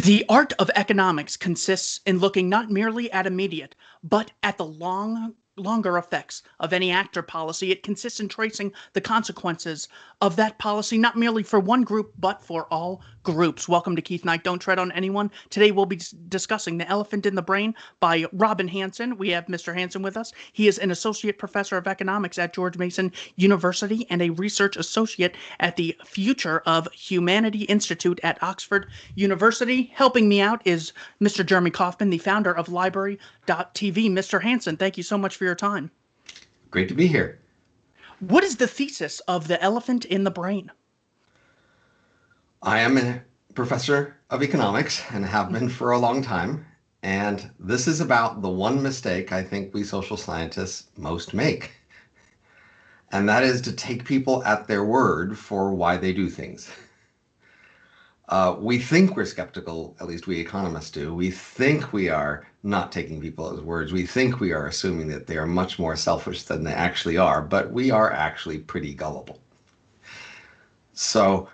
The art of economics consists in looking not merely at immediate, but at the longer effects of any act or policy. It consists in tracing the consequences of that policy, not merely for one group, but for all groups. Welcome to Keith Knight, Don't Tread on Anyone. Today we'll be discussing The Elephant in the Brain by Robin Hanson. We have Mr. Hanson with us. He is an associate professor of economics at George Mason University and a research associate at the Future of Humanity Institute at Oxford University. Helping me out is Mr. Jeremy Kauffman, the founder of Library.tv. Mr. Hanson, thank you so much for your time. Great to be here. What is the thesis of The Elephant in the Brain? I am a professor of economics and have been for a long time. And this is about the one mistake I think we social scientists most make. And that is to take people at their word for why they do things. We think we're skeptical, at least we economists do. We think we are not taking people at words. We think we are assuming that they are much more selfish than they actually are, but we are actually pretty gullible. So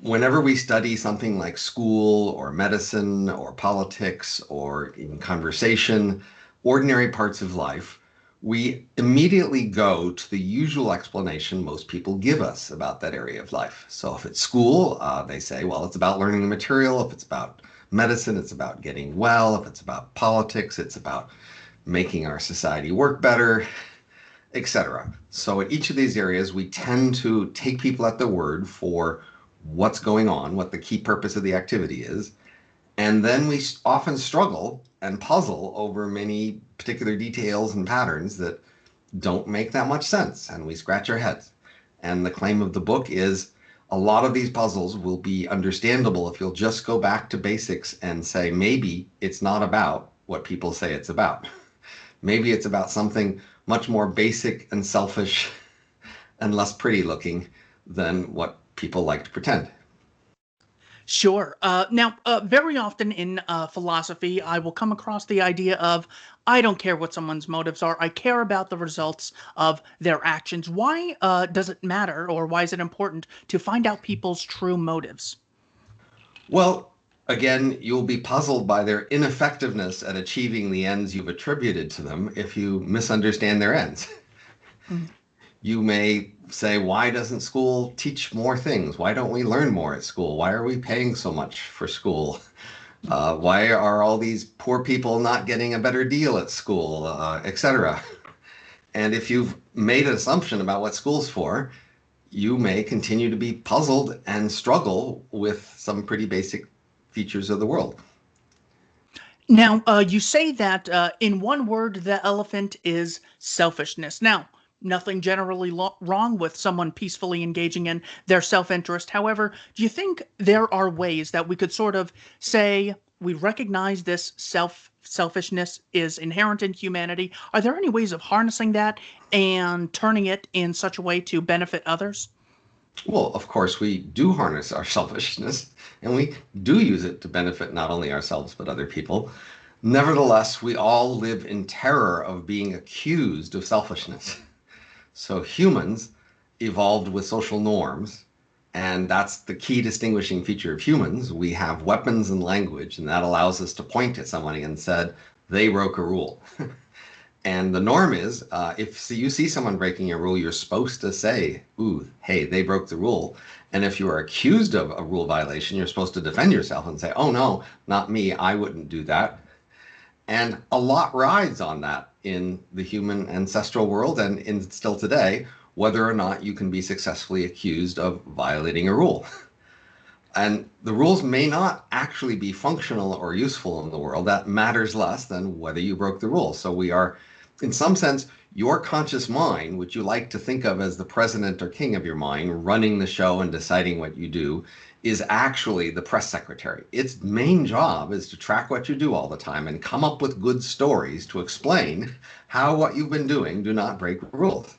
whenever we study something like school or medicine or politics or even conversation, ordinary parts of life, we immediately go to the usual explanation most people give us about that area of life. So if it's school, they say, well, it's about learning the material. If it's about medicine, it's about getting well. If it's about politics, it's about making our society work better, etc. So in each of these areas, we tend to take people at their word for what's going on, what the key purpose of the activity is. And then we often struggle and puzzle over many particular details and patterns that don't make that much sense, and we scratch our heads. And the claim of the book is a lot of these puzzles will be understandable if you'll just go back to basics and say, maybe it's not about what people say it's about. Maybe it's about something much more basic and selfish and less pretty looking than what people like to pretend. Sure. Now, very often in philosophy, I will come across the idea of, I don't care what someone's motives are. I care about the results of their actions. Why does it matter, or why is it important to find out people's true motives? Well, again, you'll be puzzled by their ineffectiveness at achieving the ends you've attributed to them if you misunderstand their ends. You may say, why doesn't school teach more things? Why don't we learn more at school? Why are we paying so much for school? Why are all these poor people not getting a better deal at school, etc.? And if you've made an assumption about what school's for, you may continue to be puzzled and struggle with some pretty basic features of the world. Now, you say that in one word, the elephant is selfishness. Now, nothing generally wrong with someone peacefully engaging in their self-interest. However, do you think there are ways that we could sort of say we recognize this selfishness is inherent in humanity? Are there any ways of harnessing that and turning it in such a way to benefit others? Well, of course, we do harness our selfishness, and we do use it to benefit not only ourselves, but other people. Nevertheless, we all live in terror of being accused of selfishness. So humans evolved with social norms, and that's the key distinguishing feature of humans. We have weapons and language, and that allows us to point at somebody and said, they broke a rule. And the norm is, if you see someone breaking a rule, you're supposed to say, ooh, hey, they broke the rule. And if you are accused of a rule violation, you're supposed to defend yourself and say, oh no, not me, I wouldn't do that. And a lot rides on that in the human ancestral world and in still today, whether or not you can be successfully accused of violating a rule. And the rules may not actually be functional or useful in the world. That matters less than whether you broke the rule. So we are, in some sense, your conscious mind, which you like to think of as the president or king of your mind, running the show and deciding what you do, is actually the press secretary. Its main job is to track what you do all the time and come up with good stories to explain how what you've been doing do not break rules.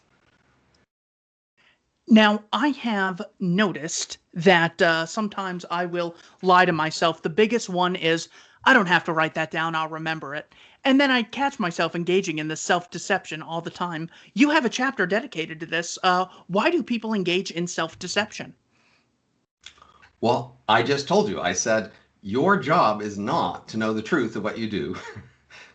Now, I have noticed that sometimes I will lie to myself. The biggest one is, I don't have to write that down, I'll remember it. And then I catch myself engaging in this self-deception all the time. You have a chapter dedicated to this. Why do people engage in self-deception? Well, I just told you, I said, Your job is not to know the truth of what you do.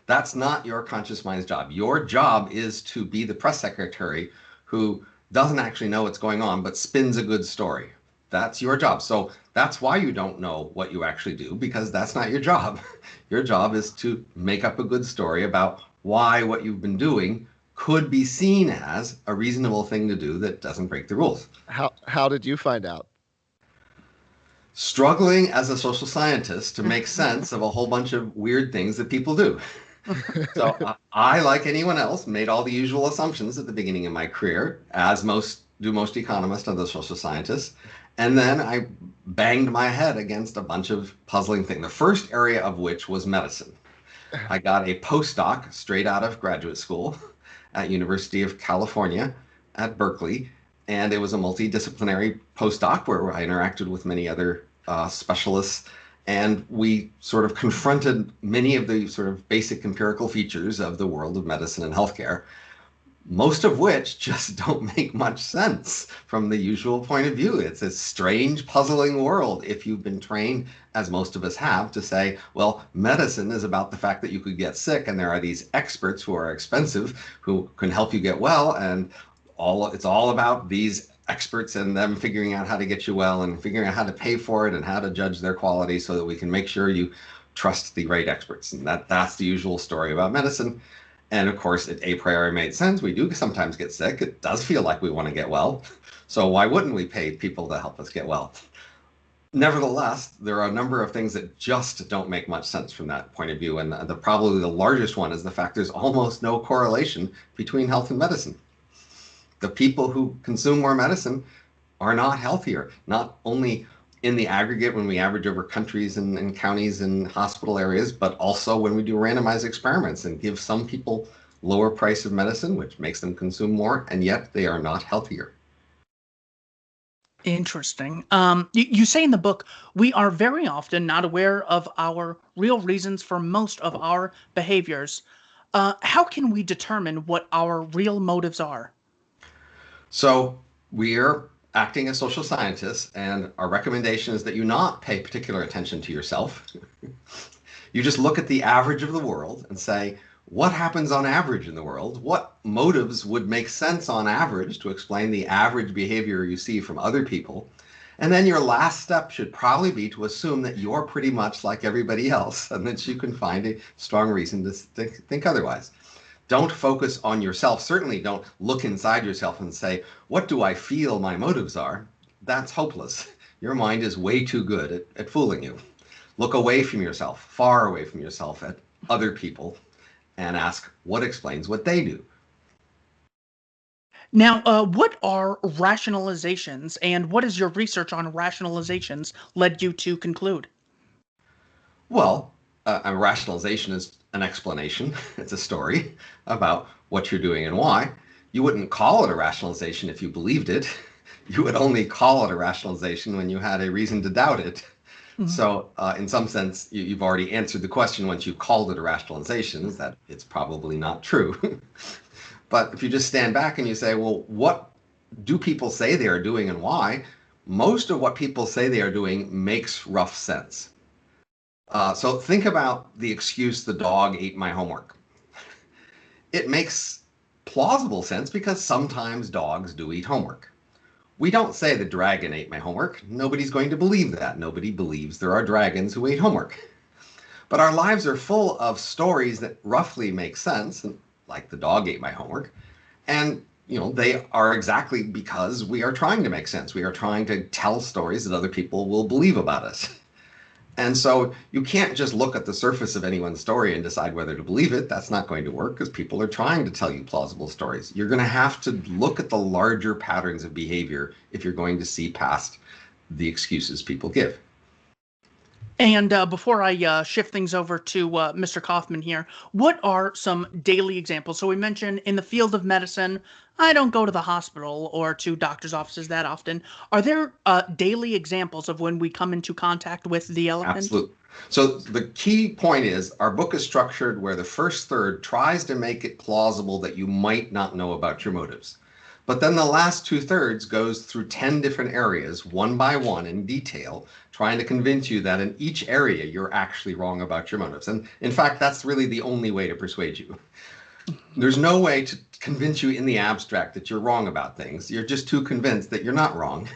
That's not your conscious mind's job. Your job is to be the press secretary who doesn't actually know what's going on, but spins a good story. That's your job. So that's why you don't know what you actually do, because that's not your job. Your job is to make up a good story about why what you've been doing could be seen as a reasonable thing to do that doesn't break the rules. How did you find out? Struggling as a social scientist to make sense of a whole bunch of weird things that people do. So I, like anyone else, made all the usual assumptions at the beginning of my career, as most economists and other social scientists. And then I banged my head against a bunch of puzzling things, the first area of which was medicine. I got a postdoc straight out of graduate school at University of California at Berkeley. And it was a multidisciplinary postdoc where I interacted with many other specialists. And we sort of confronted many of the sort of basic empirical features of the world of medicine and healthcare, most of which just don't make much sense from the usual point of view. It's a strange, puzzling world if you've been trained, as most of us have, to say, well, medicine is about the fact that you could get sick, and there are these experts who are expensive who can help you get well, and it's all about these experts and them figuring out how to get you well and figuring out how to pay for it and how to judge their quality so that we can make sure you trust the right experts. And that's the usual story about medicine. And of course, it a priori made sense. We do sometimes get sick. It does feel like we want to get well. So why wouldn't we pay people to help us get well? Nevertheless, there are a number of things that just don't make much sense from that point of view. And probably the largest one is the fact there's almost no correlation between health and medicine. The people who consume more medicine are not healthier, not only in the aggregate when we average over countries and counties and hospital areas, but also when we do randomized experiments and give some people lower price of medicine, which makes them consume more, and yet they are not healthier. Interesting. You say in the book, we are very often not aware of our real reasons for most of our behaviors. How can we determine what our real motives are? So we're acting as social scientists, and our recommendation is that you not pay particular attention to yourself. You just look at the average of the world and say, what happens on average in the world? What motives would make sense on average to explain the average behavior you see from other people? And then your last step should probably be to assume that you're pretty much like everybody else and that you can find a strong reason to think otherwise. Don't focus on yourself. Certainly don't look inside yourself and say, what do I feel my motives are? That's hopeless. Your mind is way too good at fooling you. Look away from yourself, far away from yourself, at other people and ask what explains what they do. Now, what are rationalizations, and what has your research on rationalizations led you to conclude? Well, a rationalization is an explanation. It's a story about what you're doing and why. You wouldn't call it a rationalization if you believed it. You would only call it a rationalization when you had a reason to doubt it. Mm-hmm. So in some sense, you've already answered the question once you called it a rationalization, is that it's probably not true. But if you just stand back and you say, well, what do people say they are doing and why? Most of what people say they are doing makes rough sense. So think about the excuse, the dog ate my homework. It makes plausible sense because sometimes dogs do eat homework. We don't say the dragon ate my homework. Nobody's going to believe that. Nobody believes there are dragons who ate homework. But our lives are full of stories that roughly make sense, like the dog ate my homework. And they are exactly because we are trying to make sense. We are trying to tell stories that other people will believe about us. And so you can't just look at the surface of anyone's story and decide whether to believe it. That's not going to work because people are trying to tell you plausible stories. You're going to have to look at the larger patterns of behavior if you're going to see past the excuses people give. And before I shift things over to Mr. Kauffman here, what are some daily examples? So we mentioned in the field of medicine, I don't go to the hospital or to doctor's offices that often. Are there daily examples of when we come into contact with the elephant? Absolutely. So the key point is our book is structured where the first third tries to make it plausible that you might not know about your motives. But then the last 2/3 goes through 10 different areas, one by one in detail, trying to convince you that in each area you're actually wrong about your motives. And in fact, that's really the only way to persuade you. There's no way to convince you in the abstract that you're wrong about things. You're just too convinced that you're not wrong.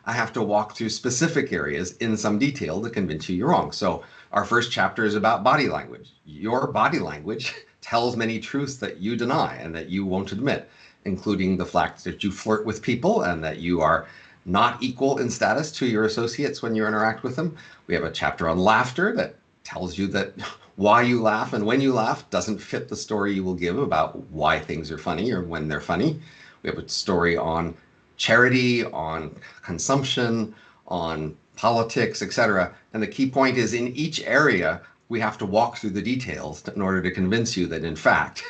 I have to walk through specific areas in some detail to convince you you're wrong. So our first chapter is about body language. Your body language tells many truths that you deny and that you won't admit, including the fact that you flirt with people and that you are not equal in status to your associates when you interact with them. We have a chapter on laughter that tells you that why you laugh and when you laugh doesn't fit the story you will give about why things are funny or when they're funny. We have a story on charity, on consumption, on politics, etc. And the key point is in each area, we have to walk through the details in order to convince you that, in fact,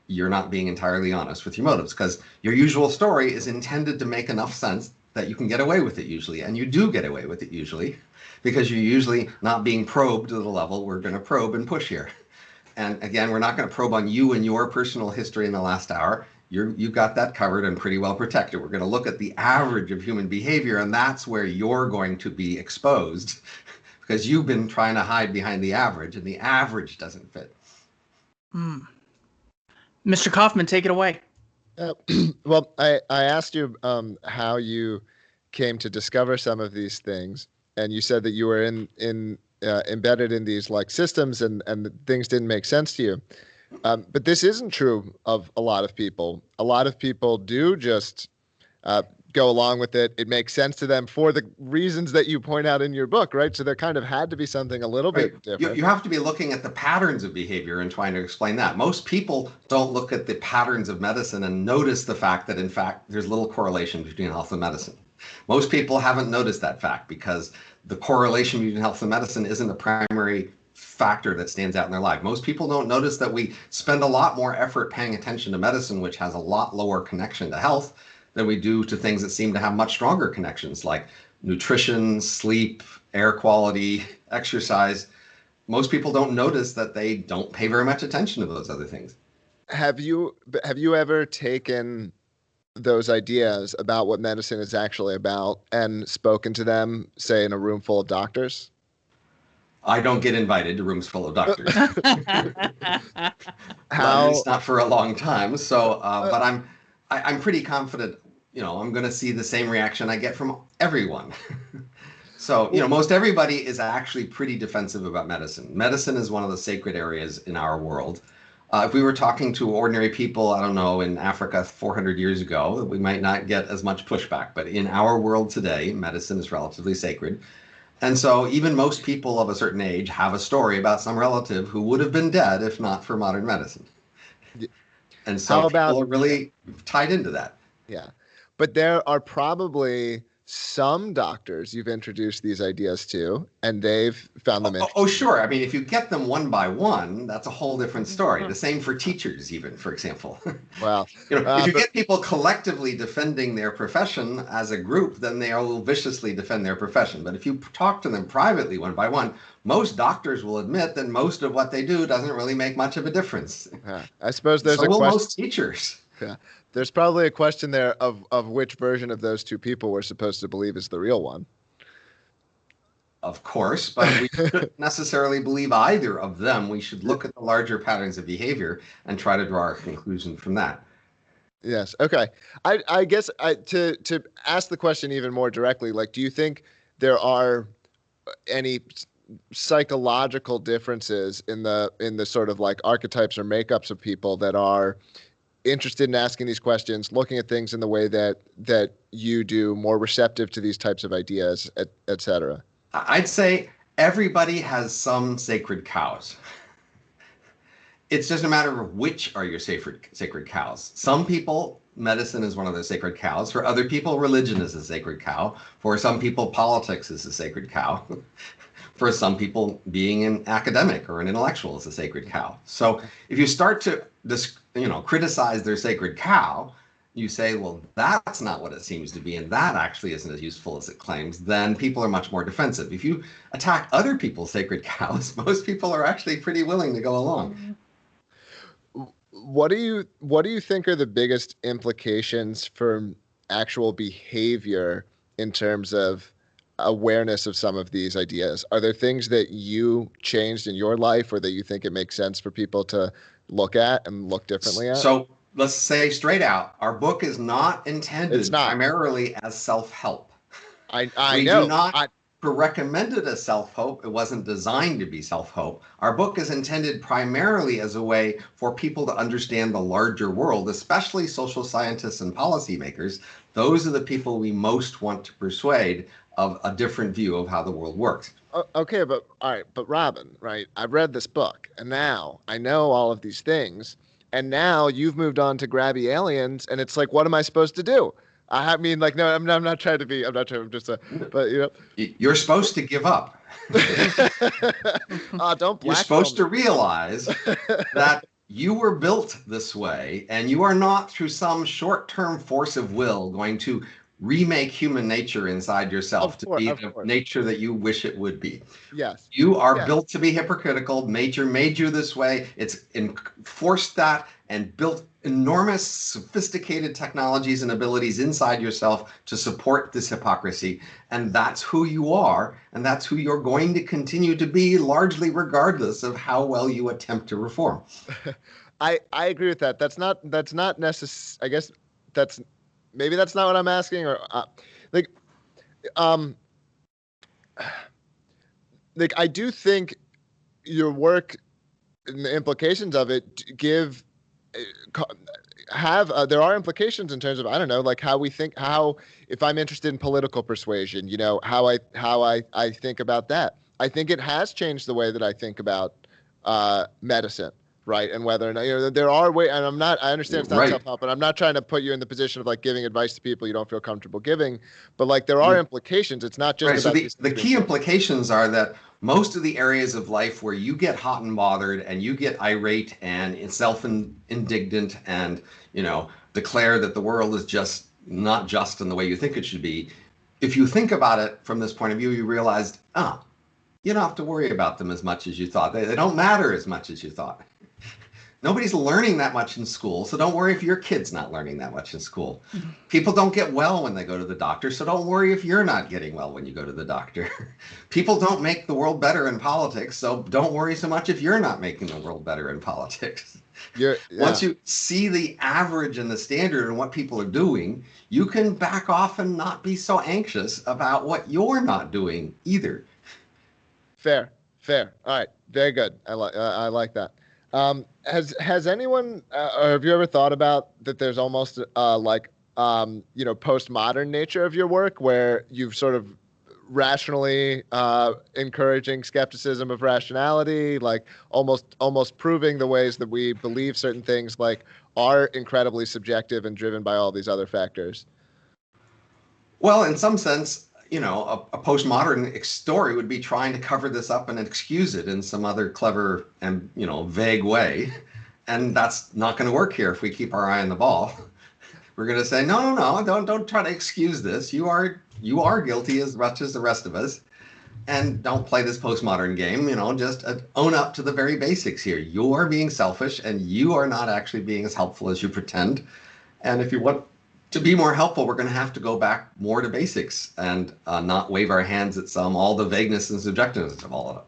you're not being entirely honest with your motives, because your usual story is intended to make enough sense that you can get away with it usually. And you do get away with it usually, because you're usually not being probed to the level we're going to probe and push here. And again, we're not going to probe on you and your personal history in the last hour. You've got that covered and pretty well protected. We're going to look at the average of human behavior, and that's where you're going to be exposed because you've been trying to hide behind the average, and the average doesn't fit. Mr. Kauffman, take it away. Well, I asked you how you came to discover some of these things, and you said that you were embedded in these like systems, and things didn't make sense to you. But this isn't true of a lot of people. A lot of people do just go along with it. It makes sense to them for the reasons that you point out in your book, right? So there kind of had to be something a little bit different. You have to be looking at the patterns of behavior and trying to explain that. Most people don't look at the patterns of medicine and notice the fact that, in fact, there's little correlation between health and medicine. Most people haven't noticed that fact because the correlation between health and medicine isn't a primary factor that stands out in their life. Most people don't notice that we spend a lot more effort paying attention to medicine, which has a lot lower connection to health, than we do to things that seem to have much stronger connections like nutrition, sleep, air quality, exercise. Most people don't notice that they don't pay very much attention to those other things. Have you ever taken those ideas about what medicine is actually about and spoken to them, say, in a room full of doctors? I don't get invited to rooms full of doctors. How? At least not for a long time. So, but I'm pretty confident, I'm going to see the same reaction I get from everyone. So, most everybody is actually pretty defensive about medicine. Medicine is one of the sacred areas in our world. If we were talking to ordinary people, I don't know, in Africa 400 years ago, we might not get as much pushback. But in our world today, medicine is relatively sacred. And so even most people of a certain age have a story about some relative who would have been dead if not for modern medicine. And so people are really tied into that. Yeah. But there are probably some doctors you've introduced these ideas to, and they've found them interesting. Oh, sure. I mean, if you get them one by one, that's a whole different story. The same for teachers, even, for example. Well, if you get people collectively defending their profession as a group, then they will viciously defend their profession. But if you talk to them privately one by one, most doctors will admit that most of what they do doesn't really make much of a difference. I suppose there's a question. Most teachers. Yeah. There's probably a question there of which version of those two people we're supposed to believe is the real one. Of course, but we shouldn't necessarily believe either of them. We should look at the larger patterns of behavior and try to draw our conclusion from that. Yes. Okay. I guess to ask the question even more directly, like, do you think there are any psychological differences in the sort of like archetypes or makeups of people that are interested in asking these questions, looking at things in the way that you do, more receptive to these types of ideas, et cetera? I'd say everybody has some sacred cows. It's just a matter of which are your sacred cows. Some people, medicine is one of their sacred cows. For other people, religion is a sacred cow. For some people, politics is a sacred cow. For some people, being an academic or an intellectual is a sacred cow. So if you start to criticize their sacred cow, you say, well, that's not what it seems to be, and that actually isn't as useful as it claims, then people are much more defensive. If you attack other people's sacred cows, most people are actually pretty willing to go along. what do you think are the biggest implications for actual behavior in terms of awareness of some of these ideas? Are there things that you changed in your life or that you think it makes sense for people to look at and look differently at? So let's say straight out, our book is not It's intended not. primarily as self-help. I We do know. not recommend it as self-help. It wasn't designed to be self-help. Our book is intended primarily as a way for people to understand the larger world, especially social scientists and policymakers. Those are the people we most want to persuade of a different view of how the world works. Okay, but all right, but Robin, right? I've read this book and now I know all of these things. And now you've moved on to grabby aliens, and it's like, what am I supposed to do? I mean, like, no, I'm not trying to be, I'm not trying, I'm just a, but you know. You're supposed to give up. Don't You're supposed to realize that you were built this way, and you are not through some short-term force of will going to remake human nature inside yourself to be the nature that you wish it would be. Yes. You are built to be hypocritical. Nature made you this way. It's enforced that and built enormous sophisticated technologies and abilities inside yourself to support this hypocrisy. And that's who you are. And that's who you're going to continue to be, largely regardless of how well you attempt to reform. I agree with that. That's not necessary. I guess maybe that's not what I'm asking, or like I do think your work and the implications of it there are implications in terms of, I don't know, like how we think, if I'm interested in political persuasion, you know, how I think about that. I think it has changed the way that I think about medicine. Right. And whether or not, you know, there are ways, and I understand it's not self-help, but I'm not trying to put you in the position of like giving advice to people you don't feel comfortable giving, but like there are implications. It's not just about the key implications are that most of the areas of life where you get hot and bothered and you get irate and self-indignant and, you know, declare that the world is just not just in the way you think it should be. If you think about it from this point of view, you realized, you don't have to worry about them as much as you thought. They don't matter as much as you thought. Nobody's learning that much in school, so don't worry if your kid's not learning that much in school. People don't get well when they go to the doctor, so don't worry if you're not getting well when you go to the doctor. People don't make the world better in politics, so don't worry so much if you're not making the world better in politics. Once you see the average and the standard and what people are doing, you can back off and not be so anxious about what you're not doing either. Fair. All right. Very good. I like that. Has anyone, or have you ever thought about that there's almost postmodern nature of your work where you've sort of rationally encouraging skepticism of rationality, like almost proving the ways that we believe certain things like are incredibly subjective and driven by all these other factors? Well, in some sense, you know, a postmodern story would be trying to cover this up and excuse it in some other clever and, you know, vague way. And that's not going to work here if we keep our eye on the ball. We're going to say, no, don't try to excuse this. You are guilty as much as the rest of us. And don't play this postmodern game, you know, just own up to the very basics here. You are being selfish and you are not actually being as helpful as you pretend. And if you want to be more helpful, we're going to have to go back more to basics and not wave our hands at all the vagueness and subjectiveness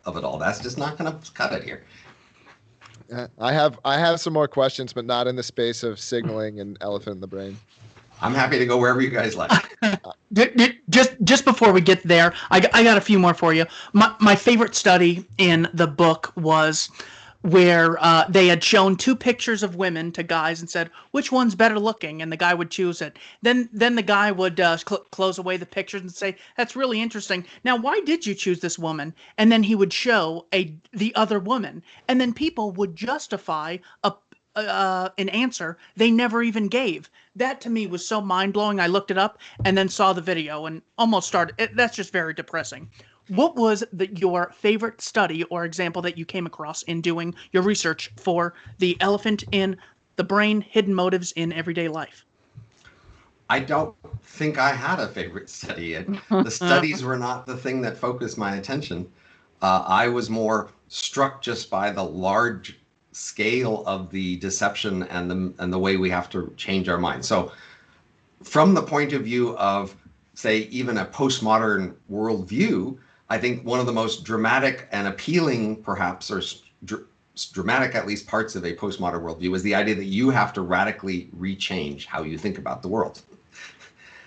of it all. That's just not going to cut it here. I have some more questions, but not in the space of signaling and elephant in the brain. I'm happy to go wherever you guys like. Just before we get there, I got a few more for you. My favorite study in the book was where they had shown two pictures of women to guys and said, which one's better looking? And the guy would choose it. Then the guy would close away the pictures and say, that's really interesting. Now, why did you choose this woman? And then he would show the other woman. And then people would justify an answer they never even gave. That to me was so mind-blowing. I looked it up and then saw the video and almost started. That's just very depressing. What was your favorite study or example that you came across in doing your research for the elephant in the brain, hidden motives in everyday life? I don't think I had a favorite study. The studies were not the thing that focused my attention. I was more struck just by the large scale of the deception and the way we have to change our minds. So from the point of view of, say, even a postmodern worldview, I think one of the most dramatic and appealing, perhaps, or dramatic, at least parts of a postmodern worldview, is the idea that you have to radically rechange how you think about the world.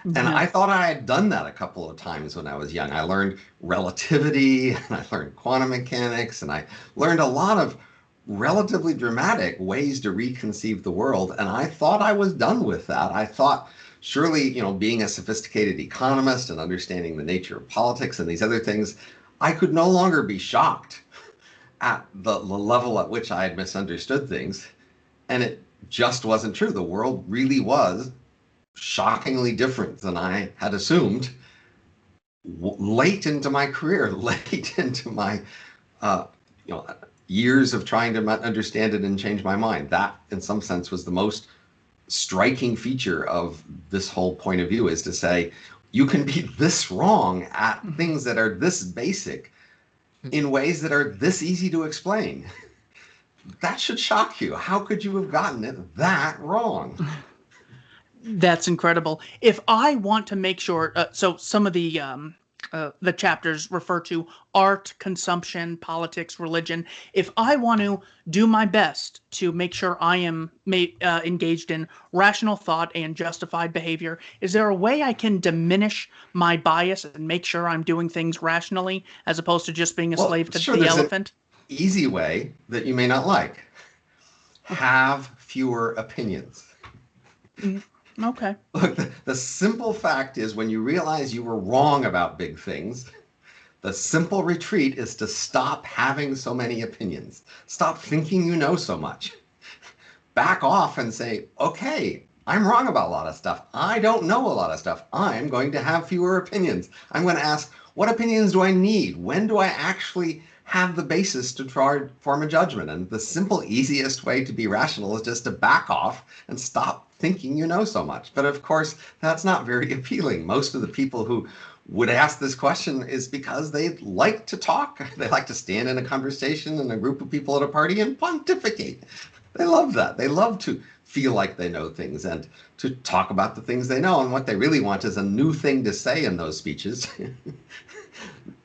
And I thought I had done that a couple of times when I was young. I learned relativity, and I learned quantum mechanics, and I learned a lot of relatively dramatic ways to reconceive the world. And I thought I was done with that. I thought, surely, being a sophisticated economist and understanding the nature of politics and these other things, I could no longer be shocked at the level at which I had misunderstood things. And it just wasn't true. The world really was shockingly different than I had assumed late into my career, late into my years of trying to understand it and change my mind. That, in some sense, was the most striking feature of this whole point of view, is to say, you can be this wrong at things that are this basic in ways that are this easy to explain. That should shock you. How could you have gotten it that wrong? That's incredible. If I want to make sure, so some of the chapters refer to art, consumption, politics, religion. If I want to do my best to make sure I am engaged in rational thought and justified behavior, is there a way I can diminish my bias and make sure I'm doing things rationally as opposed to just being a slave to the elephant? An easy way that you may not like. Have fewer opinions. Okay. Look, the simple fact is, when you realize you were wrong about big things, the simple retreat is to stop having so many opinions. Stop thinking you know so much. Back off and say, okay, I'm wrong about a lot of stuff. I don't know a lot of stuff. I'm going to have fewer opinions. I'm going to ask, what opinions do I need? When do I actually have the basis to try to form a judgment? And the simple, easiest way to be rational is just to back off and stop thinking you know so much. But of course, that's not very appealing. Most of the people who would ask this question is because they like to talk. They like to stand in a conversation in a group of people at a party and pontificate. They love that. They love to feel like they know things and to talk about the things they know. And what they really want is a new thing to say in those speeches.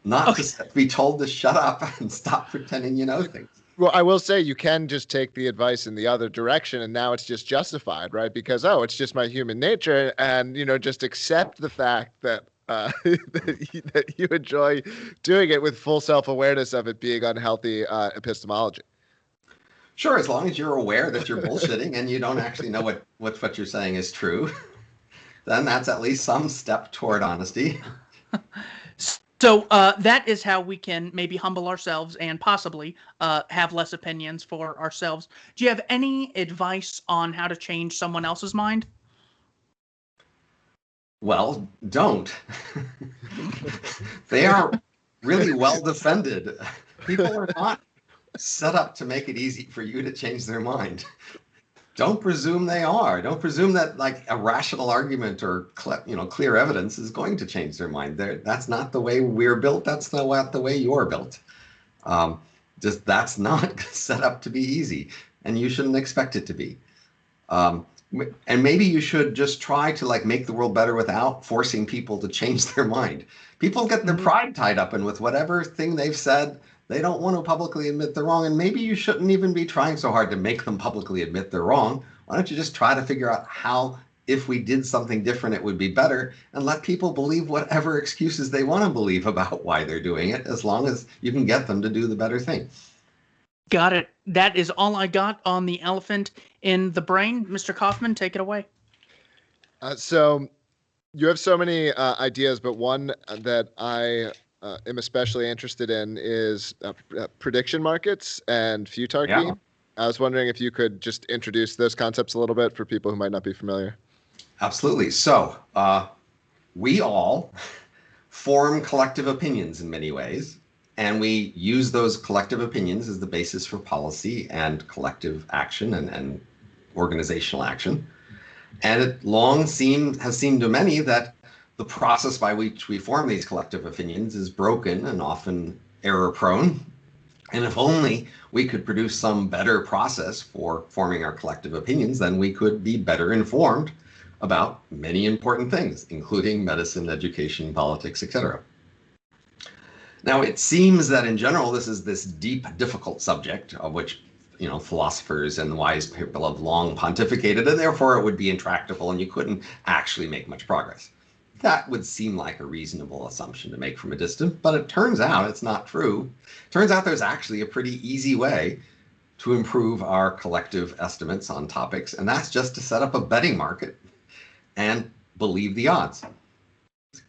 Not to be told to shut up and stop pretending you know things. Well, I will say you can just take the advice in the other direction, and now it's just justified, right? Because, it's just my human nature, and, just accept the fact that that you enjoy doing it with full self-awareness of it being unhealthy epistemology. Sure, as long as you're aware that you're bullshitting and you don't actually know what you're saying is true, then that's at least some step toward honesty. So that is how we can maybe humble ourselves and possibly have less opinions for ourselves. Do you have any advice on how to change someone else's mind? Well, don't. They are really well defended. People are not set up to make it easy for you to change their mind. Don't presume they are. Don't presume that like a rational argument or clear evidence is going to change their mind. That's not the way we're built. That's not the way you're built. That's not set up to be easy, and you shouldn't expect it to be. And maybe you should just try to make the world better without forcing people to change their mind. People get their pride tied up in with whatever thing they've said. They don't want to publicly admit they're wrong, and maybe you shouldn't even be trying so hard to make them publicly admit they're wrong. Why don't you just try to figure out how, if we did something different, it would be better, and let people believe whatever excuses they want to believe about why they're doing it, as long as you can get them to do the better thing. Got it. That is all I got on the elephant in the brain. Mr. Kauffman, take it away. So you have so many ideas, but one that I am especially interested in is prediction markets and futarchy. Yeah. I was wondering if you could just introduce those concepts a little bit for people who might not be familiar. Absolutely. So we all form collective opinions in many ways, and we use those collective opinions as the basis for policy and collective action and organizational action. And it has seemed to many that the process by which we form these collective opinions is broken and often error-prone. And if only we could produce some better process for forming our collective opinions, then we could be better informed about many important things, including medicine, education, politics, etc. Now, it seems that in general, this is this deep, difficult subject of which, philosophers and wise people have long pontificated, and therefore it would be intractable and you couldn't actually make much progress. That would seem like a reasonable assumption to make from a distance, but it turns out it's not true. It turns out there's actually a pretty easy way to improve our collective estimates on topics, and that's just to set up a betting market and believe the odds.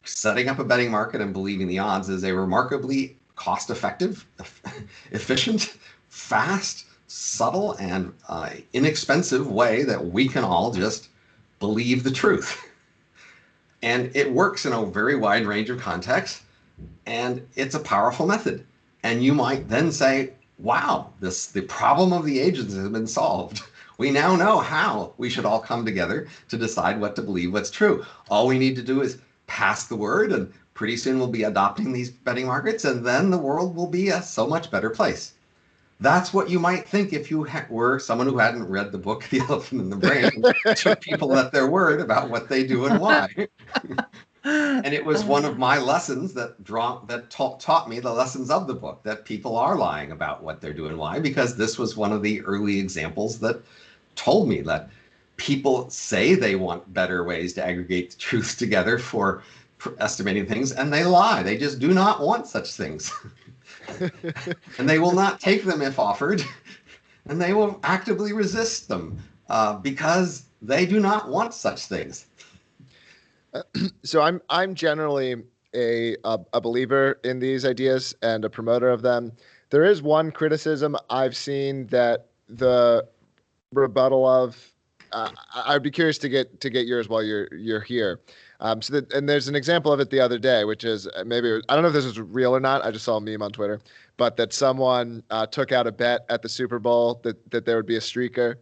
Setting up a betting market and believing the odds is a remarkably cost-effective, efficient, fast, subtle, and inexpensive way that we can all just believe the truth. And it works in a very wide range of contexts, and it's a powerful method. And you might then say, wow, the problem of the ages has been solved. We now know how we should all come together to decide what to believe, what's true. All we need to do is pass the word, and pretty soon we'll be adopting these betting markets, and then the world will be a so much better place. That's what you might think if you were someone who hadn't read the book, The Elephant in the Brain, and took people at their word about what they do and why. And it was one of my lessons that taught me the lessons of the book, that people are lying about what they're doing and why, because this was one of the early examples that told me that people say they want better ways to aggregate the truth together for estimating things, and they lie. They just do not want such things. And they will not take them if offered, and they will actively resist them because they do not want such things. So I'm generally a believer in these ideas and a promoter of them. There is one criticism I've seen that the rebuttal of. I'd be curious to get yours while you're here. And there's an example of it the other day, which is I don't know if this is real or not. I just saw a meme on Twitter, but that someone took out a bet at the Super Bowl that there would be a streaker,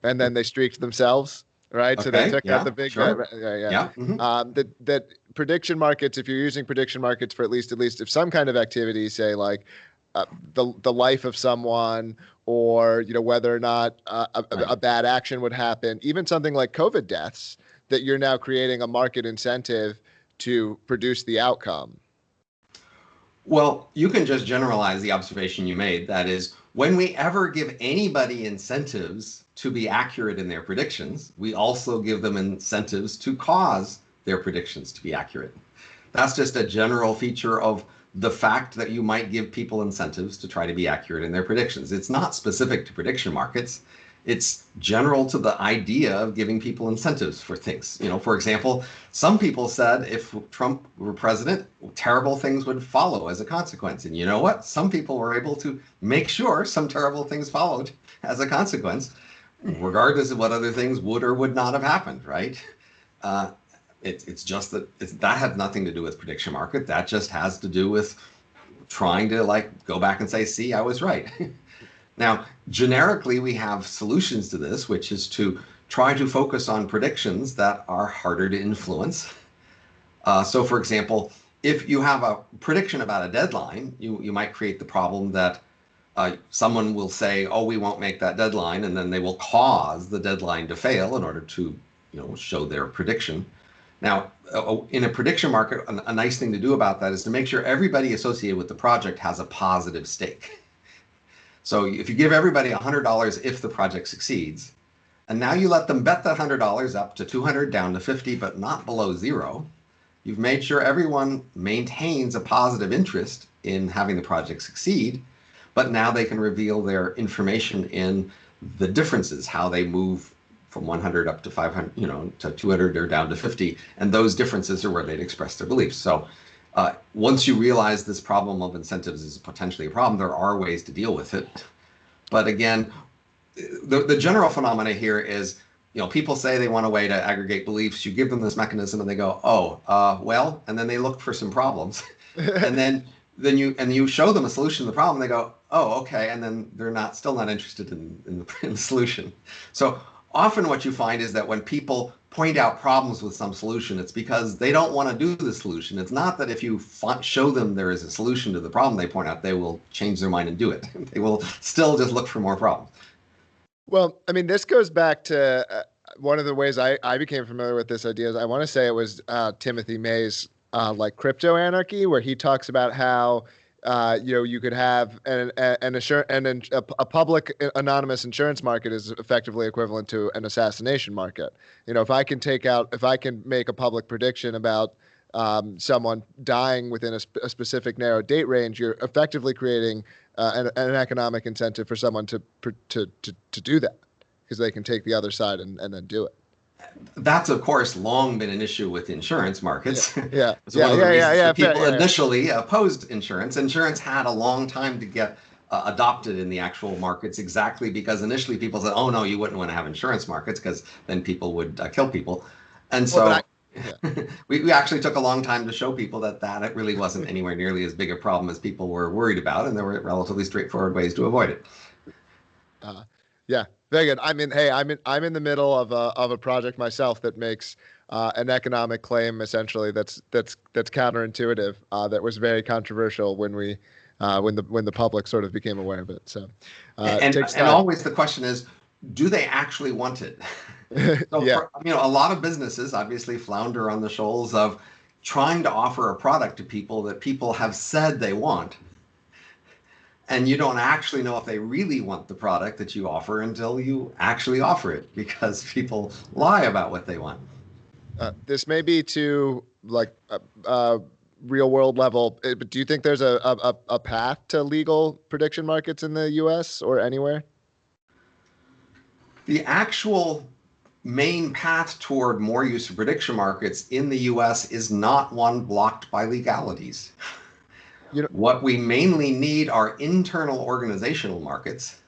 and then they streaked themselves. Right, so they took out the big bet. Yeah. Mm-hmm. That prediction markets, if you're using prediction markets for at least if some kind of activity, say like the life of someone, or whether or not a bad action would happen, even something like COVID deaths, that you're now creating a market incentive to produce the outcome. Well, you can just generalize the observation you made. That is, when we ever give anybody incentives to be accurate in their predictions, we also give them incentives to cause their predictions to be accurate. That's just a general feature of the fact that you might give people incentives to try to be accurate in their predictions. It's not specific to prediction markets. It's general to the idea of giving people incentives for things. For example, some people said if Trump were president, terrible things would follow as a consequence. And you know what? Some people were able to make sure some terrible things followed as a consequence, regardless of what other things would or would not have happened, right? It's just that had nothing to do with prediction market. That just has to do with trying to go back and say, see, I was right. Now, generically, we have solutions to this, which is to try to focus on predictions that are harder to influence. So, for example, if you have a prediction about a deadline, you might create the problem that someone will say, oh, we won't make that deadline, and then they will cause the deadline to fail in order to show their prediction. Now, in a prediction market, a nice thing to do about that is to make sure everybody associated with the project has a positive stake. So if you give everybody $100 if the project succeeds, and now you let them bet that $100 up to 200, down to 50, but not below zero, you've made sure everyone maintains a positive interest in having the project succeed, but now they can reveal their information in the differences, how they move from 100 up to 500, to 200 or down to 50, and those differences are where they'd express their beliefs. So once you realize this problem of incentives is potentially a problem, there are ways to deal with it. But again, the general phenomena here is, people say they want a way to aggregate beliefs. You give them this mechanism and they go, well, and then they look for some problems. And then you show them a solution to the problem. They go, oh, okay. And then they're still not interested in the solution. So often what you find is that when people point out problems with some solution, it's because they don't want to do the solution. It's not that if you show them there is a solution to the problem they point out, they will change their mind and do it. They will still just look for more problems. Well, I mean, this goes back to one of the ways I became familiar with this idea. Is I want to say it was Timothy May's like crypto anarchy, where he talks about how you could have a public anonymous insurance market is effectively equivalent to an assassination market. If I can make a public prediction about someone dying within a specific narrow date range, you're effectively creating an economic incentive for someone to do that, because they can take the other side and then do it. That's, of course, long been an issue with insurance markets. Yeah. It's one of the reasons that people fair, initially opposed insurance. Insurance had a long time to get adopted in the actual markets, exactly because initially people said, oh, no, you wouldn't want to have insurance markets because then people would kill people. And so we actually took a long time to show people that it really wasn't anywhere nearly as big a problem as people were worried about, and there were relatively straightforward ways to avoid it. Yeah. Very good. I mean, hey, I'm in the middle of a project myself that makes an economic claim essentially that's counterintuitive, that was very controversial when the public sort of became aware of it. So and always the question is, do they actually want it? So a lot of businesses obviously flounder on the shoals of trying to offer a product to people that people have said they want. And you don't actually know if they really want the product that you offer until you actually offer it, because people lie about what they want. This may be to like real world level, but do you think there's a path to legal prediction markets in the US or anywhere? The actual main path toward more use of prediction markets in the US is not one blocked by legalities. What we mainly need are internal organizational markets,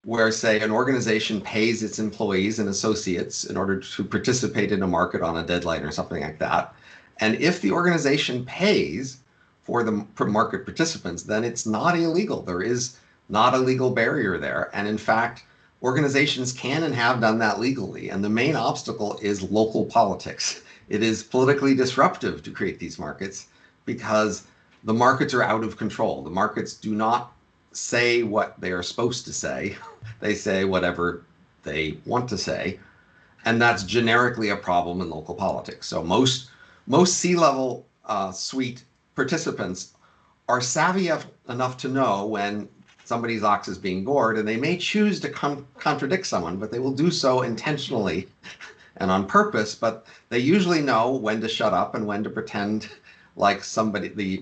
where, say, an organization pays its employees and associates in order to participate in a market on a deadline or something like that. And if the organization pays for the market participants, then it's not illegal. There is not a legal barrier there. And in fact, organizations can and have done that legally. And the main obstacle is local politics. It is politically disruptive to create these markets because the markets are out of control. The markets do not say what they are supposed to say. They say whatever they want to say. And that's generically a problem in local politics. So most C-level suite participants are savvy enough to know when somebody's ox is being gored, and they may choose to contradict someone, but they will do so intentionally and on purpose. But they usually know when to shut up and when to pretend like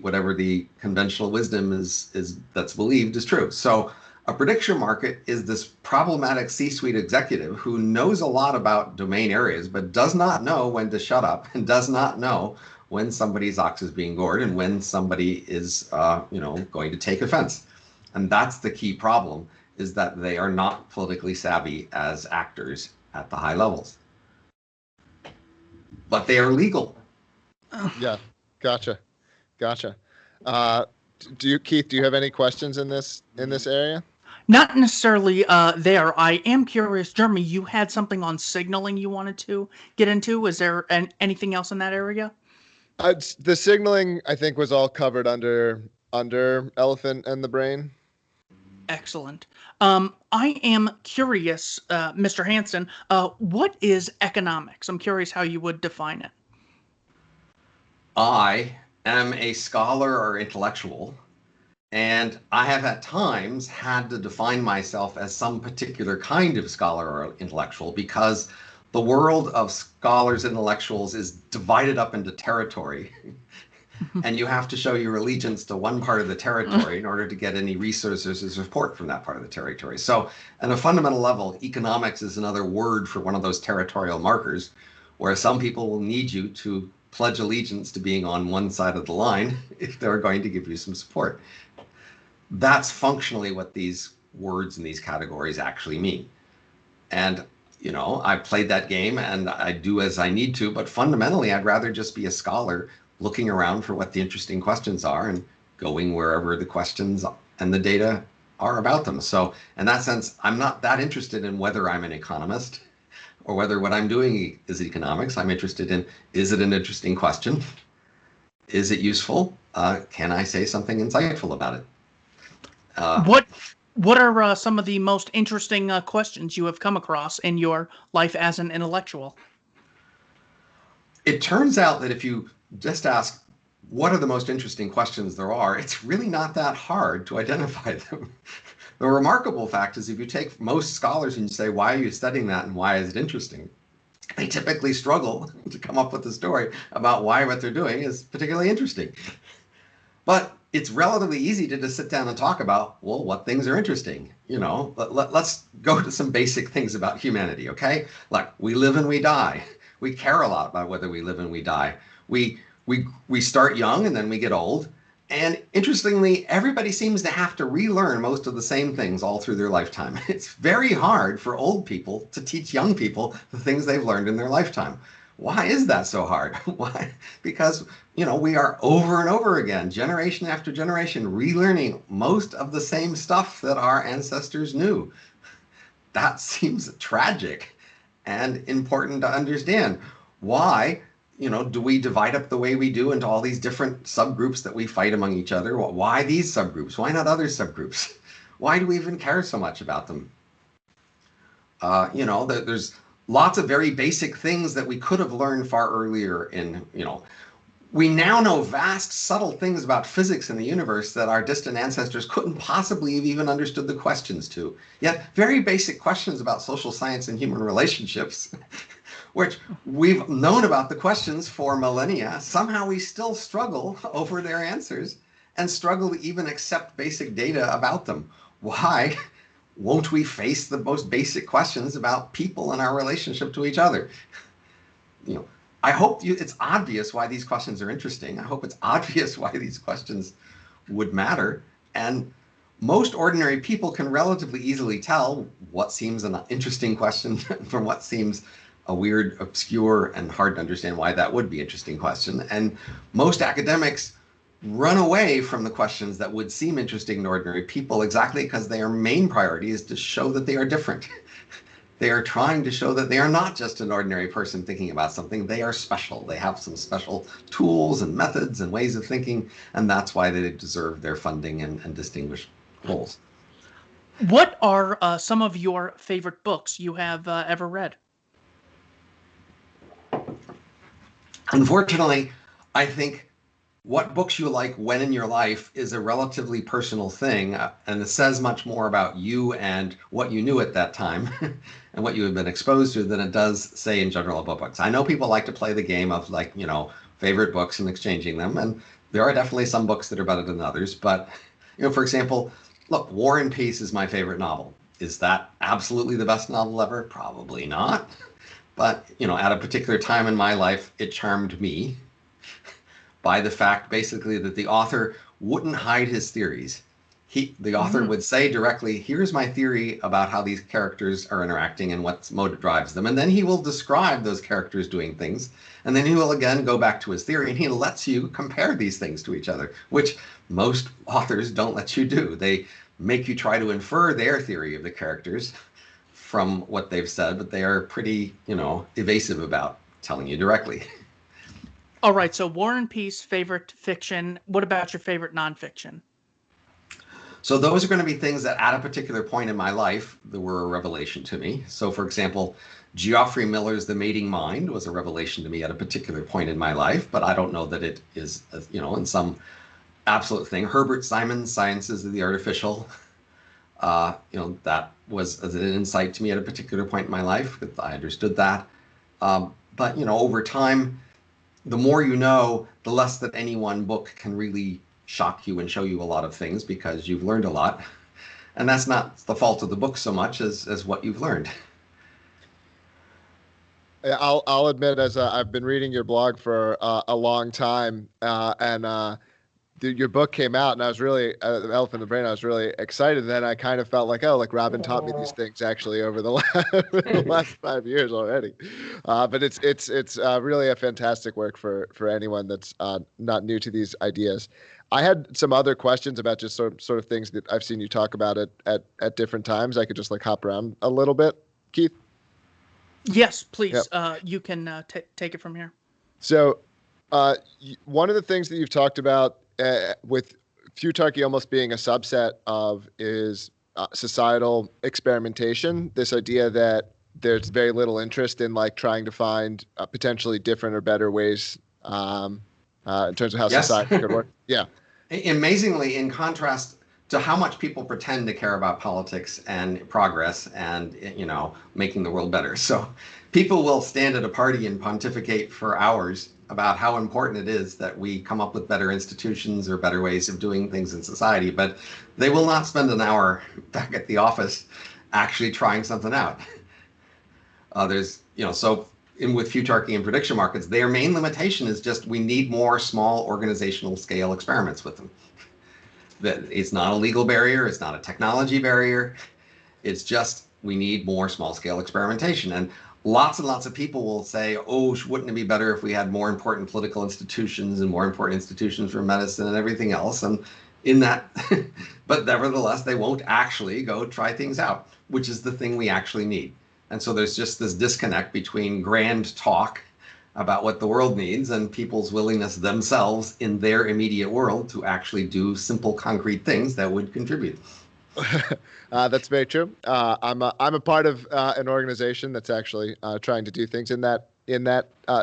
whatever the conventional wisdom is that's believed is true. So a prediction market is this problematic C-suite executive who knows a lot about domain areas, but does not know when to shut up and does not know when somebody's ox is being gored and when somebody is going to take offense. And that's the key problem, is that they are not politically savvy as actors at the high levels. But they are legal. Yeah. Gotcha. Keith, do you have any questions in this area? Not necessarily there. I am curious, Jeremy, you had something on signaling you wanted to get into. Is there anything else in that area? The signaling, I think, was all covered under Elephant and the Brain. Excellent. I am curious, Mr. Hanson, what is economics? I'm curious how you would define it. I am a scholar or intellectual, and I have at times had to define myself as some particular kind of scholar or intellectual, because the world of scholars and intellectuals is divided up into territory. And you have to show your allegiance to one part of the territory in order to get any resources or support from that part of the territory. So at a fundamental level, economics is another word for one of those territorial markers, where some people will need you to pledge allegiance to being on one side of the line if they're going to give you some support. That's functionally what these words and these categories actually mean. And, I played that game and I do as I need to, but fundamentally, I'd rather just be a scholar looking around for what the interesting questions are and going wherever the questions and the data are about them. So in that sense, I'm not that interested in whether I'm an economist. or whether what I'm doing is economics. I'm interested in, is it an interesting question? Is it useful? Can I say something insightful about it? What are some of the most interesting questions you have come across in your life as an intellectual? It turns out that if you just ask, what are the most interesting questions there are, it's really not that hard to identify them. The remarkable fact is if you take most scholars and you say, why are you studying that and why is it interesting? They typically struggle to come up with a story about why what they're doing is particularly interesting. But it's relatively easy to just sit down and talk about, well, what things are interesting. Let's go to some basic things about humanity, okay? Like, we live and we die. We care a lot about whether we live and we die. We start young and then we get old. And interestingly, everybody seems to have to relearn most of the same things all through their lifetime. It's very hard for old people to teach young people the things they've learned in their lifetime. Why is that so hard? Why? Because, we are over and over again, generation after generation, relearning most of the same stuff that our ancestors knew. That seems tragic and important to understand. Why, do we divide up the way we do into all these different subgroups that we fight among each other? Why these subgroups? Why not other subgroups? Why do we even care so much about them? There's lots of very basic things that we could have learned far earlier we now know vast, subtle things about physics in the universe that our distant ancestors couldn't possibly have even understood the questions to. Yet very basic questions about social science and human relationships, which we've known about the questions for millennia, somehow we still struggle over their answers and struggle to even accept basic data about them. Why won't we face the most basic questions about people and our relationship to each other? I hope it's obvious why these questions are interesting. I hope it's obvious why these questions would matter. And most ordinary people can relatively easily tell what seems an interesting question from what seems a weird, obscure, and hard to understand why that would be an interesting question. And most academics run away from the questions that would seem interesting to ordinary people exactly because their main priority is to show that they are different. They are trying to show that they are not just an ordinary person thinking about something. They are special. They have some special tools and methods and ways of thinking, and that's why they deserve their funding and distinguished roles. What are some of your favorite books you have ever read? Unfortunately, I think what books you like when in your life is a relatively personal thing, and it says much more about you and what you knew at that time and what you had been exposed to than it does say in general about books. I know people like to play the game of favorite books and exchanging them, and there are definitely some books that are better than others. But, for example, look, War and Peace is my favorite novel. Is that absolutely the best novel ever? Probably not. But, at a particular time in my life, it charmed me by the fact basically that the author wouldn't hide his theories. The author would say directly, here's my theory about how these characters are interacting and what motive drives them. And then he will describe those characters doing things. And then he will again go back to his theory and he lets you compare these things to each other, which most authors don't let you do. They make you try to infer their theory of the characters from what they've said, but they are pretty, evasive about telling you directly. All right, so War and Peace, favorite fiction. What about your favorite nonfiction? So those are going to be things that at a particular point in my life, there were a revelation to me. So for example, Geoffrey Miller's The Mating Mind was a revelation to me at a particular point in my life, but I don't know that it is, in some absolute thing. Herbert Simon's Sciences of the Artificial, that was an insight to me at a particular point in my life. I understood that. But, over time, the more you know, the less that any one book can really shock you and show you a lot of things because you've learned a lot. And that's not the fault of the book so much as what you've learned. I'll admit, as I've been reading your blog for a long time, and your book came out, and I was really the Elephant in the Brain. I was really excited. And then I kind of felt like, Robin taught me these things actually over the last 5 years already. But it's really a fantastic work for anyone that's not new to these ideas. I had some other questions about just sort of things that I've seen you talk about at different times. I could just hop around a little bit, Keith. Yes, please. Yep. You can take it from here. So, one of the things that you've talked about with futarchy almost being a subset of is societal experimentation. This idea that there's very little interest in like trying to find potentially different or better ways in terms of how Yes. society could work. Yeah. Amazingly, in contrast to how much people pretend to care about politics and progress and, making the world better. So people will stand at a party and pontificate for hours about how important it is that we come up with better institutions or better ways of doing things in society, but they will not spend an hour back at the office actually trying something out. With futarchy and prediction markets, their main limitation is just we need more small organizational scale experiments with them. That it's not a legal barrier, it's not a technology barrier. It's just we need more small scale experimentation. And lots of people will say, oh, wouldn't it be better if we had more important political institutions and more important institutions for medicine and everything else? And in that, but nevertheless, they won't actually go try things out, which is the thing we actually need. And so there's just this disconnect between grand talk about what the world needs and people's willingness themselves in their immediate world to actually do simple, concrete things that would contribute. That's very true. I'm a part of an organization that's actually trying to do things in that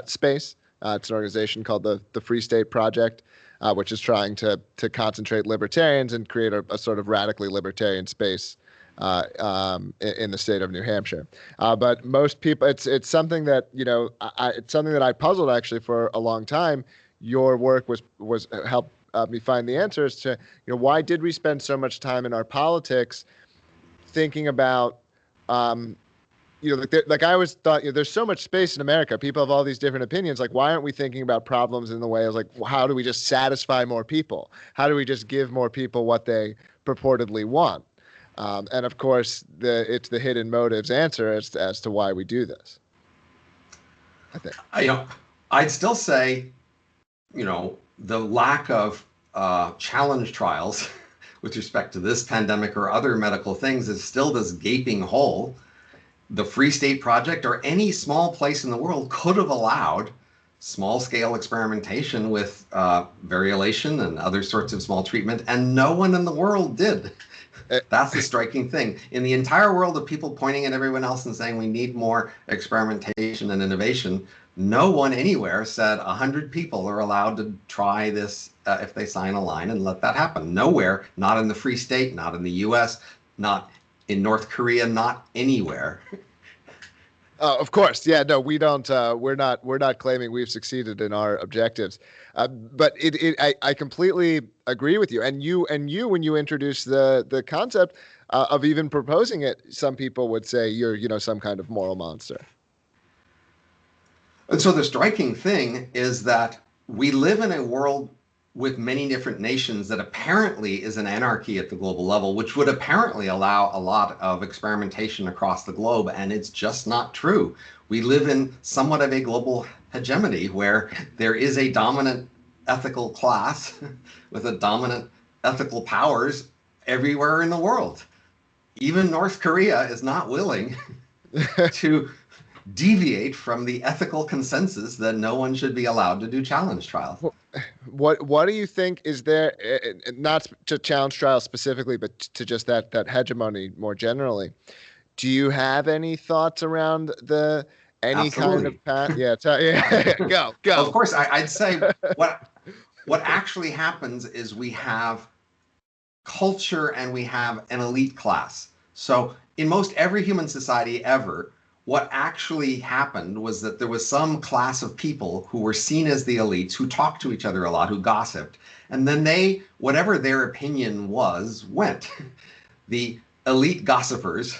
space. It's an organization called the Free State Project, which is trying to concentrate libertarians and create a sort of radically libertarian space in the state of New Hampshire. But most people, it's something that it's something that I puzzled actually for a long time. Your work was helped me find the answers to why did we spend so much time in our politics thinking about like I always thought there's so much space in America. People have all these different opinions. Like, why aren't we thinking about problems in the way of like, how do we just satisfy more people? How do we just give more people what they purportedly want? And of course, it's the hidden motives answer as to why we do this. I think. I'd still say, the lack of challenge trials with respect to this pandemic or other medical things is still this gaping hole. The Free State Project or any small place in the world could have allowed small-scale experimentation with variolation and other sorts of small treatment, and no one in the world did. That's the striking thing. In the entire world of people pointing at everyone else and saying we need more experimentation and innovation, no one anywhere said 100 people are allowed to try this if they sign a line and let that happen. Nowhere, not in the Free State, not in the US, not in North Korea, not anywhere. Of course, yeah. No, we don't. We're not claiming we've succeeded in our objectives. But I completely agree with you. And you, when you introduce the concept of even proposing it, some people would say you're some kind of moral monster. And so the striking thing is that we live in a world with many different nations that apparently is an anarchy at the global level, which would apparently allow a lot of experimentation across the globe. And it's just not true. We live in somewhat of a global hegemony where there is a dominant ethical class with a dominant ethical powers everywhere in the world. Even North Korea is not willing to deviate from the ethical consensus that no one should be allowed to do challenge trials. What do you think is there, not to challenge trials specifically, but to just that hegemony more generally? Do you have any thoughts around any Absolutely. kind of path? Yeah, go. Of course, I'd say what actually happens is we have culture and we have an elite class. So in most every human society ever, what actually happened was that there was some class of people who were seen as the elites, who talked to each other a lot, who gossiped, and then whatever their opinion was, went. The elite gossipers,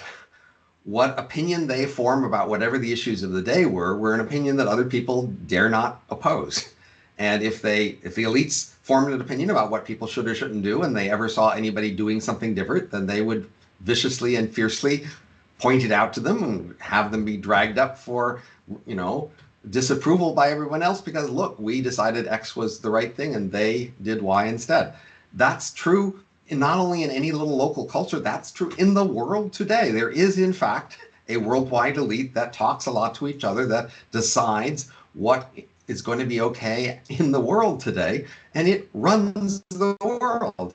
what opinion they form about whatever the issues of the day were an opinion that other people dare not oppose. And if the elites formed an opinion about what people should or shouldn't do, and they ever saw anybody doing something different, then they would viciously and fiercely point it out to them and have them be dragged up for, disapproval by everyone else because, look, we decided X was the right thing and they did Y instead. That's true not only in any little local culture, that's true in the world today. There is, in fact, a worldwide elite that talks a lot to each other, that decides what is going to be okay in the world today, and it runs the world.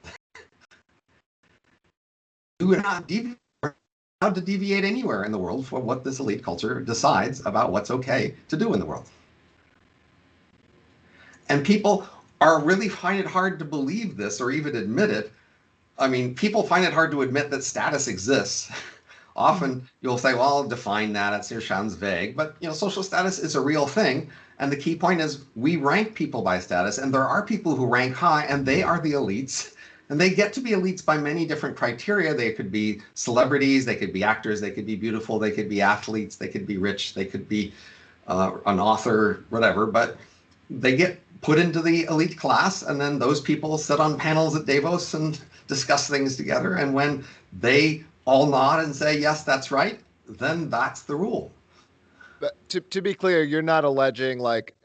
You are not allowed to deviate anywhere in the world for what this elite culture decides about what's okay to do in the world. And people are really find it hard to believe this or even admit it. I mean, people find it hard to admit that status exists. Often you'll say, well, define that. It sounds vague. But, social status is a real thing. And the key point is we rank people by status. And there are people who rank high, and they are the elites. And they get to be elites by many different criteria. They could be celebrities. They could be actors. They could be beautiful. They could be athletes. They could be rich. They could be an author, whatever. But they get put into the elite class. And then those people sit on panels at Davos and discuss things together. And when they all nod and say, yes, that's right, then that's the rule. But to be clear, you're not alleging like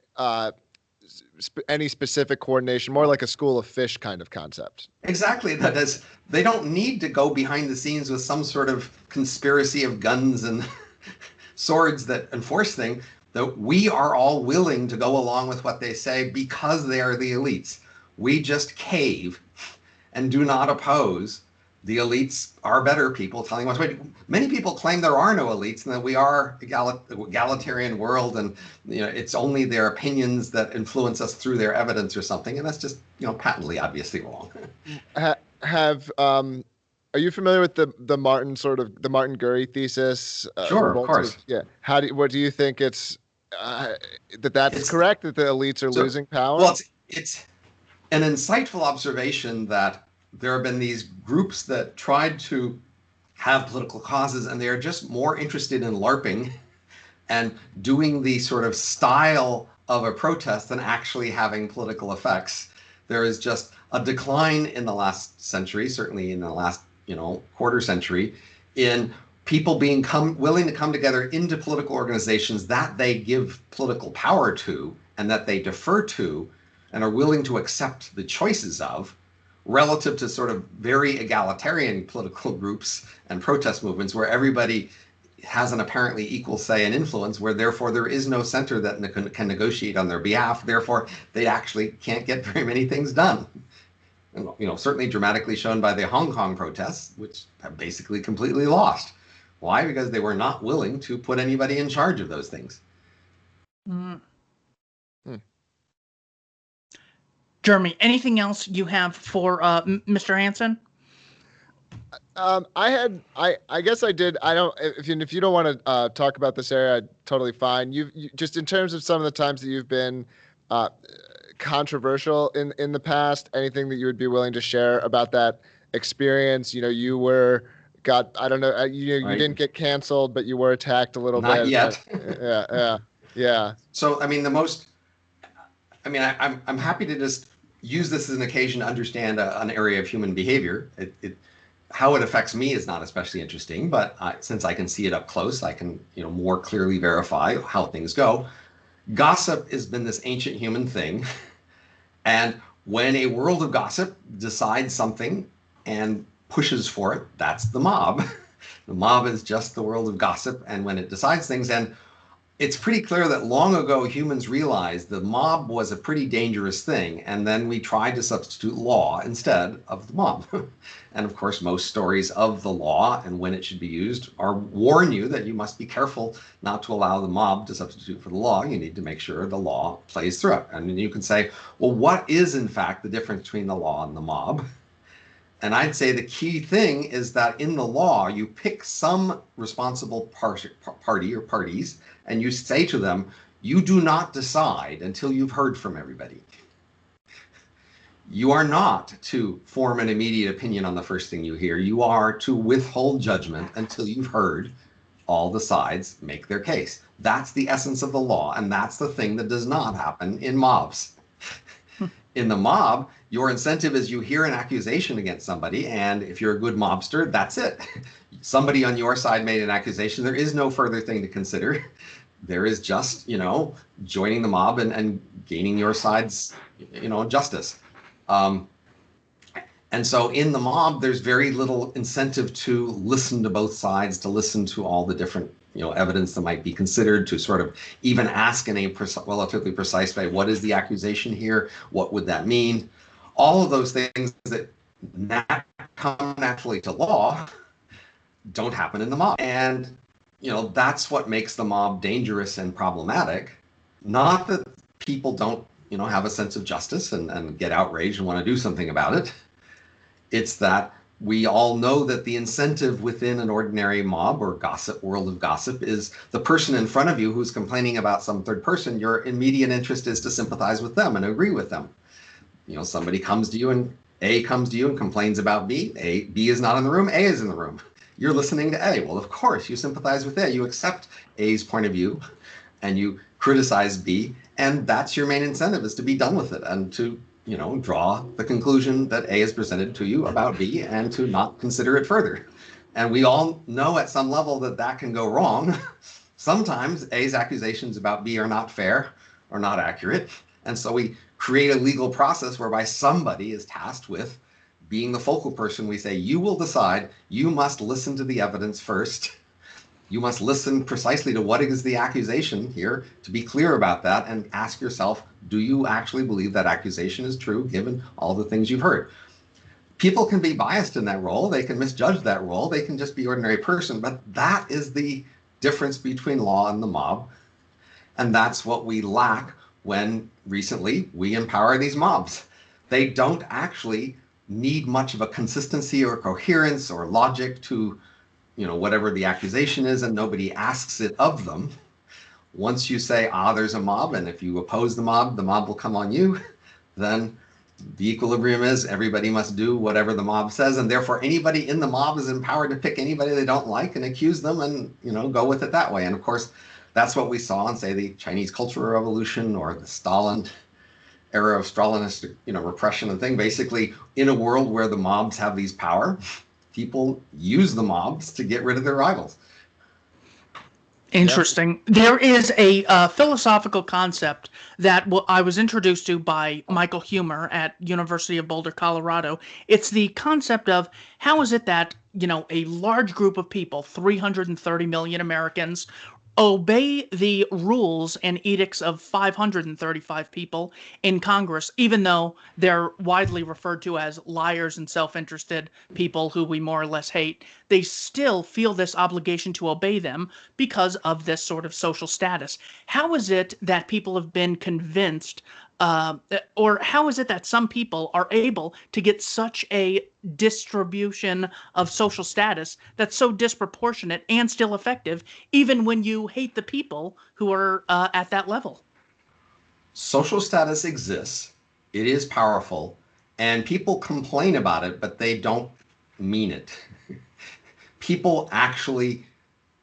any specific coordination, more like a school of fish kind of concept. Exactly. That is, they don't need to go behind the scenes with some sort of conspiracy of guns and swords that enforce things. That we are all willing to go along with what they say because they are the elites. We just cave and do not oppose the elites are better people telling us. Many people claim there are no elites and that we are egalitarian world, and it's only their opinions that influence us through their evidence or something, and that's just patently obviously wrong. Are you familiar with the Martin Gurry thesis? Sure, of course. Yeah. What do you think it's correct that the elites are losing power? Well, it's an insightful observation that there have been these groups that tried to have political causes, and they are just more interested in LARPing and doing the sort of style of a protest than actually having political effects. There is just a decline in the last century, certainly in the last quarter century, in people being willing to come together into political organizations that they give political power to and that they defer to and are willing to accept the choices of, relative to sort of very egalitarian political groups and protest movements where everybody has an apparently equal say and influence, where therefore there is no center that can negotiate on their behalf. Therefore, they actually can't get very many things done. And, certainly dramatically shown by the Hong Kong protests, which have basically completely lost. Why? Because they were not willing to put anybody in charge of those things. Jeremy, anything else you have for Mr. Hanson? I guess I did. I don't. If you don't want to talk about this area, totally fine. You just in terms of some of the times that you've been controversial in the past. Anything that you would be willing to share about that experience? You I don't know. You didn't get canceled, but you were attacked a little bit. Not yet. Yeah. So I'm happy to just use this as an occasion to understand an area of human behavior. How it affects me is not especially interesting, but since I can see it up close, I can more clearly verify how things go. Gossip has been this ancient human thing, and when a world of gossip decides something and pushes for it, that's the mob. The mob is just the world of gossip, and when it decides things, and it's pretty clear that long ago humans realized the mob was a pretty dangerous thing, and then we tried to substitute law instead of the mob. And of course, most stories of the law and when it should be used warn you that you must be careful not to allow the mob to substitute for the law. You need to make sure the law plays through it. And you can say, well, what is in fact the difference between the law and the mob? And I'd say the key thing is that in the law, you pick some responsible party or parties, and you say to them, you do not decide until you've heard from everybody. You are not to form an immediate opinion on the first thing you hear. You are to withhold judgment until you've heard all the sides make their case. That's the essence of the law, and that's the thing that does not happen in mobs. In the mob, your incentive is you hear an accusation against somebody, and if you're a good mobster, that's it. Somebody on your side made an accusation. There is no further thing to consider. There is just, joining the mob and gaining your side's, justice. And so in the mob, there's very little incentive to listen to both sides, to listen to all the different evidence that might be considered, to sort of even ask in a relatively precise way, what is the accusation here? What would that mean? All of those things that come naturally to law don't happen in the mob. And that's what makes the mob dangerous and problematic. Not that people don't have a sense of justice and get outraged and want to do something about it. It's that we all know that the incentive within an ordinary mob or world of gossip is the person in front of you who's complaining about some third person. Your immediate interest is to sympathize with them and agree with them. Somebody comes to you and A comes to you and complains about B. B is not in the room, A is in the room. You're listening to A. Well, of course, you sympathize with A. You accept A's point of view and you criticize B. And that's your main incentive, is to be done with it and to draw the conclusion that A is presented to you about B and to not consider it further. And we all know at some level that can go wrong. Sometimes A's accusations about B are not fair or not accurate. And so we create a legal process whereby somebody is tasked with being the focal person. We say, you will decide, you must listen to the evidence first. You must listen precisely to what is the accusation here, to be clear about that, and ask yourself, do you actually believe that accusation is true, given all the things you've heard? People can be biased in that role. They can misjudge that role. They can just be ordinary person. But that is the difference between law and the mob. And that's what we lack when recently we empower these mobs. They don't actually need much of a consistency or coherence or logic to whatever the accusation is, and nobody asks it of them. Once you say, there's a mob, and if you oppose the mob will come on you, then the equilibrium is everybody must do whatever the mob says, and therefore anybody in the mob is empowered to pick anybody they don't like and accuse them and go with it that way. And of course, that's what we saw in, say, the Chinese Cultural Revolution or the Stalin era of Stalinist repression and thing. Basically, in a world where the mobs have these power, people use the mobs to get rid of their rivals. Interesting. Yep. There is a philosophical concept that I was introduced to by Michael Humer at University of Boulder, Colorado. It's the concept of how is it that, a large group of people, 330 million Americans, obey the rules and edicts of 535 people in Congress, even though they're widely referred to as liars and self-interested people who we more or less hate. They still feel this obligation to obey them because of this sort of social status. How is it that people have been convinced, or how is it that some people are able to get such a distribution of social status that's so disproportionate and still effective, even when you hate the people who are at that level? Social status exists. It is powerful, and people complain about it, but they don't mean it. People actually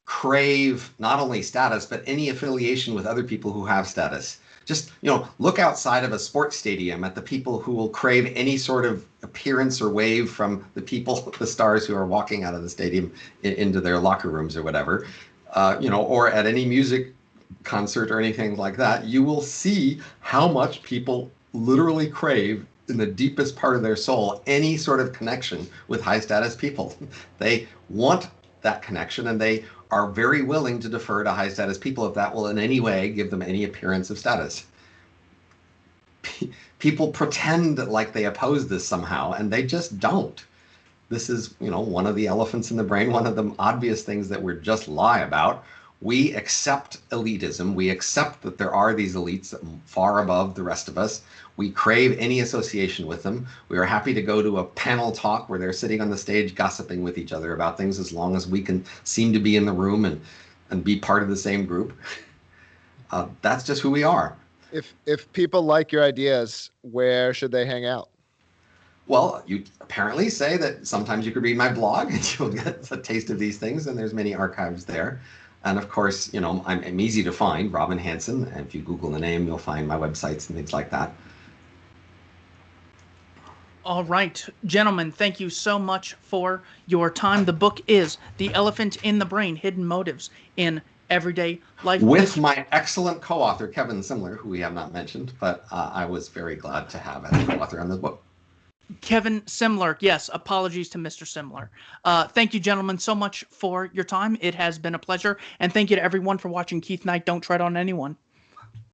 crave not only status, but any affiliation with other people who have status. Just, look outside of a sports stadium at the people who will crave any sort of appearance or wave from the people, the stars who are walking out of the stadium into their locker rooms or whatever, or at any music concert or anything like that. You will see how much people literally crave in the deepest part of their soul any sort of connection with high status people. They want that connection, and they are very willing to defer to high status people if that will in any way give them any appearance of status. People pretend like they oppose this somehow, and they just don't. This is, one of the elephants in the brain, one of the obvious things that we're just lie about. We accept elitism. We accept that there are these elites far above the rest of us. We crave any association with them. We are happy to go to a panel talk where they're sitting on the stage gossiping with each other about things as long as we can seem to be in the room and be part of the same group. That's just who we are. If people like your ideas, where should they hang out? Well, you apparently say that sometimes you could read my blog and you'll get a taste of these things, and there's many archives there. And of course, I'm easy to find, Robin Hanson. And if you Google the name, you'll find my websites and things like that. All right, gentlemen, thank you so much for your time. The book is The Elephant in the Brain, Hidden Motives in Everyday Life. With my excellent co-author, Kevin Simler, who we have not mentioned, but I was very glad to have as a co-author on this book. Kevin Simler. Yes, apologies to Mr. Simler. Thank you, gentlemen, so much for your time. It has been a pleasure. And thank you to everyone for watching Keith Knight Don't Tread on Anyone.